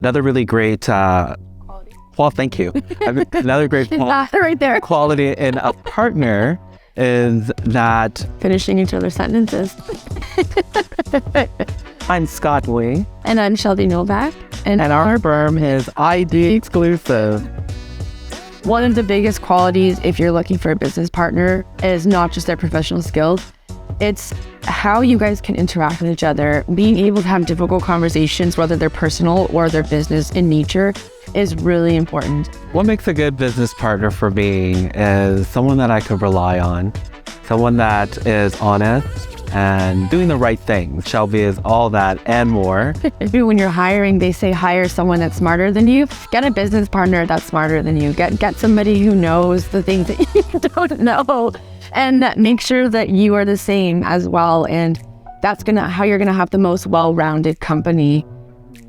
Another really great, well, thank you. Another great right there. quality in a partner is that Finishing each other's sentences. I'm Scott Lee. And I'm Shelby Novak. And our firm is ID Exclusive. One of the biggest qualities if you're looking for a business partner is not just their professional skills. It's how you guys can interact with each other. Being able to have difficult conversations, whether they're personal or they're business in nature, is really important. What makes a good business partner for me is someone that I could rely on, someone that is honest and doing the right thing. Shelby is all that and more. When you're hiring, they say hire someone that's smarter than you. Get a business partner that's smarter than you. Get somebody who knows the things that you don't know, and make sure that you are the same as well. And that's how you're gonna have the most well-rounded company.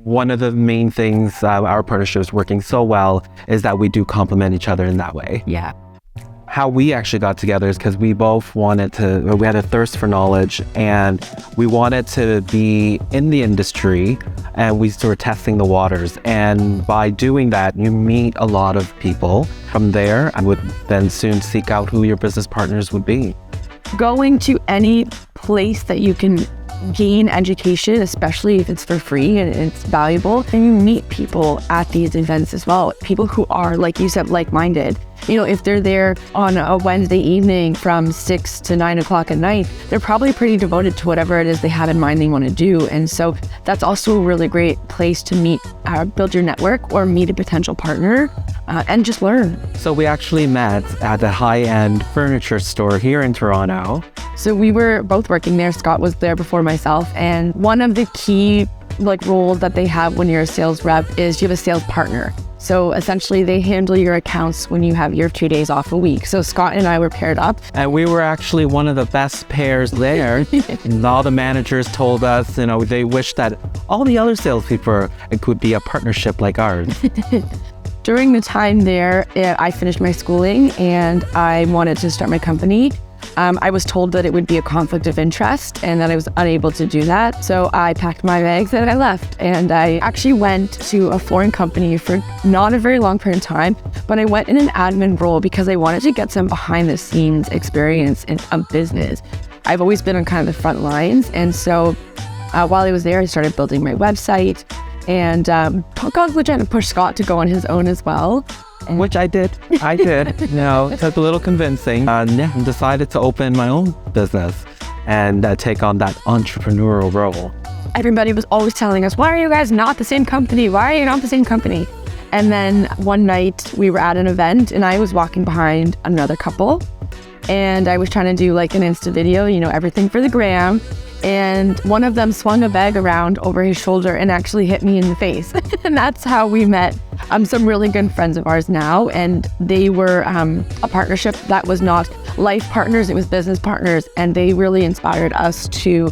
One of the main things our partnership is working so well is that we do complement each other in that way. Yeah. How we actually got together is because we had a thirst for knowledge, and we wanted to be in the industry, and we were testing the waters. And by doing that, you meet a lot of people. From there, I would then soon seek out who your business partners would be. Going to any place that you can gain education, especially if it's for free and it's valuable, and you meet people at these events as well. People who are, like you said, like-minded. You know, if they're there on a Wednesday evening from 6 to 9 o'clock at night, they're probably pretty devoted to whatever it is they have in mind they want to do. And so that's also a really great place to meet, build your network or meet a potential partner and just learn. So we actually met at a high-end furniture store here in Toronto. So we were both working there. Scott was there before myself. And one of the key roles that they have when you're a sales rep is you have a sales partner. So essentially they handle your accounts when you have your 2 days off a week. So Scott and I were paired up. And we were actually one of the best pairs there. And all the managers told us, they wish that all the other salespeople, it could be a partnership like ours. During the time there, I finished my schooling and I wanted to start my company. I was told that it would be a conflict of interest and that I was unable to do that. So I packed my bags and I left. And I actually went to a foreign company for not a very long period of time, but I went in an admin role because I wanted to get some behind the scenes experience in a business. I've always been on kind of the front lines. And so while I was there, I started building my website and got legit to push Scott to go on his own as well. Which I did. It took a little convincing. And decided to open my own business and take on that entrepreneurial role. Everybody was always telling us, why are you guys not the same company? Why are you not the same company? And then one night we were at an event and I was walking behind another couple and I was trying to do an Insta video, everything for the gram. And one of them swung a bag around over his shoulder and actually hit me in the face. And that's how we met. Some really good friends of ours now, and they were a partnership that was not life partners, it was business partners. And they really inspired us to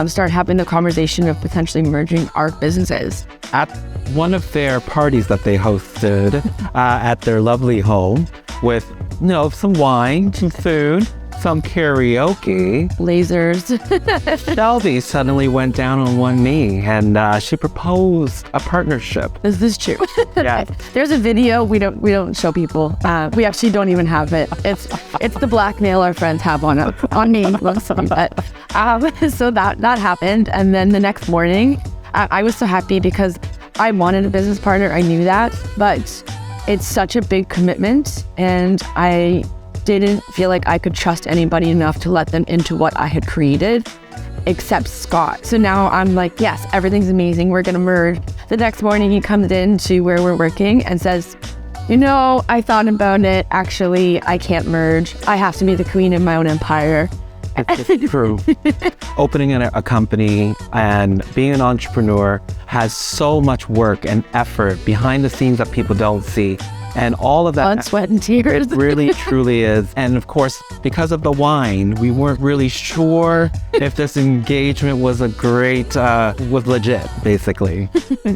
start having the conversation of potentially merging our businesses. At one of their parties that they hosted at their lovely home with, some wine, some food, some karaoke. Lasers. Shelby suddenly went down on one knee and she proposed a partnership. This is true. Yeah. There's a video we don't show people. We actually don't even have it. It's the blackmail our friends have on me. But so that happened, and then the next morning, I was so happy because I wanted a business partner. I knew that, but it's such a big commitment, and I didn't feel like I could trust anybody enough to let them into what I had created, except Scott. So now I'm like, yes, everything's amazing. We're gonna merge. The next morning he comes in to where we're working and says, I thought about it. Actually, I can't merge. I have to be the queen of my own empire. It's true. Opening a company and being an entrepreneur has so much work and effort behind the scenes that people don't see. And all of that blood, sweat, and tears. Really, truly is. And of course, because of the wine, we weren't really sure if this engagement was was legit, basically.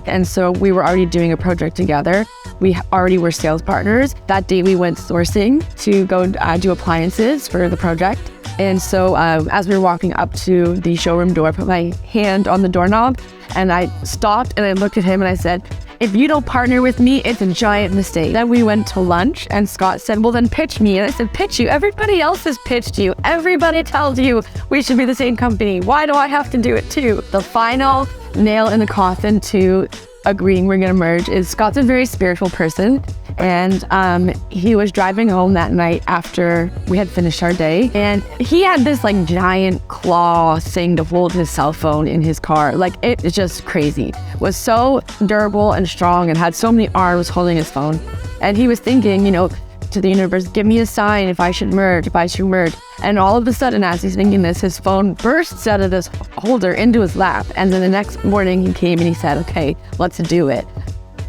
And so we were already doing a project together. We already were sales partners. That day we went sourcing to go do appliances for the project. And so as we were walking up to the showroom door, I put my hand on the doorknob and I stopped and I looked at him and I said, if you don't partner with me, it's a giant mistake. Then we went to lunch and Scott said, well, then pitch me. And I said, pitch you? Everybody else has pitched you. Everybody tells you we should be the same company. Why do I have to do it too? The final nail in the coffin to agreeing we're going to merge is Scott's a very spiritual person. And he was driving home that night after we had finished our day. And he had this like giant claw thing to hold his cell phone in his car. Like it's just crazy. It was so durable and strong and had so many arms holding his phone. And he was thinking, you know, to the universe, give me a sign if I should merge, if I should merge. And all of a sudden, as he's thinking this, his phone bursts out of this holder into his lap. And then the next morning he came and he said, okay, let's do it.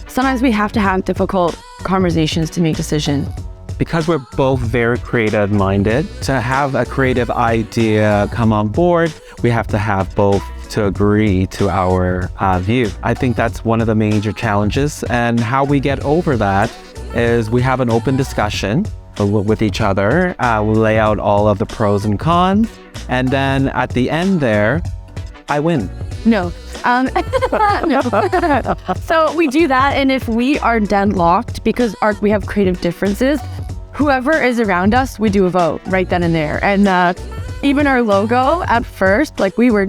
Sometimes we have to have difficult conversations to make decisions. Because we're both very creative minded, to have a creative idea come on board, we have to have both to agree to our view. I think that's one of the major challenges. And how we get over that is we have an open discussion with each other. We lay out all of the pros and cons. And then at the end there, I win. No. No. So we do that, and if we are deadlocked because we have creative differences, whoever is around us, we do a vote right then and there. And even our logo at first, like we were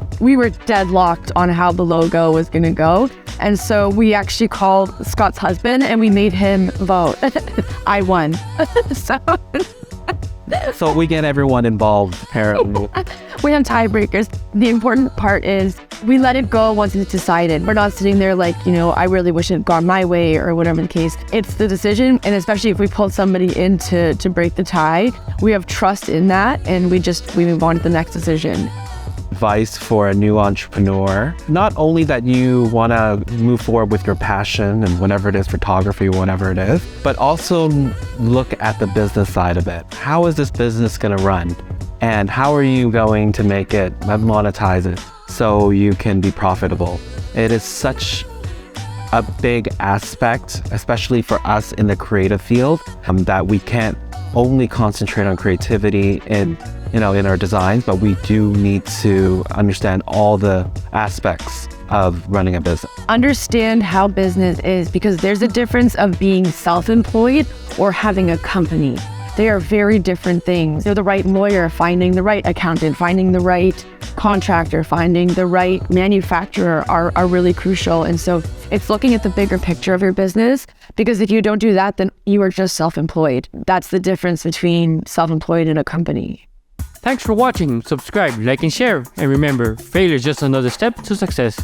deadlocked on how the logo was going to go. And so we actually called Scott's husband and we made him vote. I won. So we get everyone involved, apparently. We have tiebreakers. The important part is we let it go once it's decided. We're not sitting there like, you know, I really wish it had gone my way or whatever the case. It's the decision. And especially if we pull somebody in to break the tie, we have trust in that and we move on to the next decision. Advice for a new entrepreneur, not only that you want to move forward with your passion and whatever it is, photography, whatever it is, but also look at the business side of it. How is this business going to run? And how are you going to make it, monetize it so you can be profitable? It is such a big aspect, especially for us in the creative field, that we can't only concentrate on creativity in our designs, but we do need to understand all the aspects of running a business. Understand how business is, because there's a difference of being self-employed or having a company. They are very different things. They're the right lawyer, finding the right accountant, finding the right contractor, finding the right manufacturer are really crucial. And so it's looking at the bigger picture of your business, because if you don't do that, then you are just self-employed. That's the difference between self-employed and a company. Thanks for watching. Subscribe, like, and share. And remember, failure is just another step to success.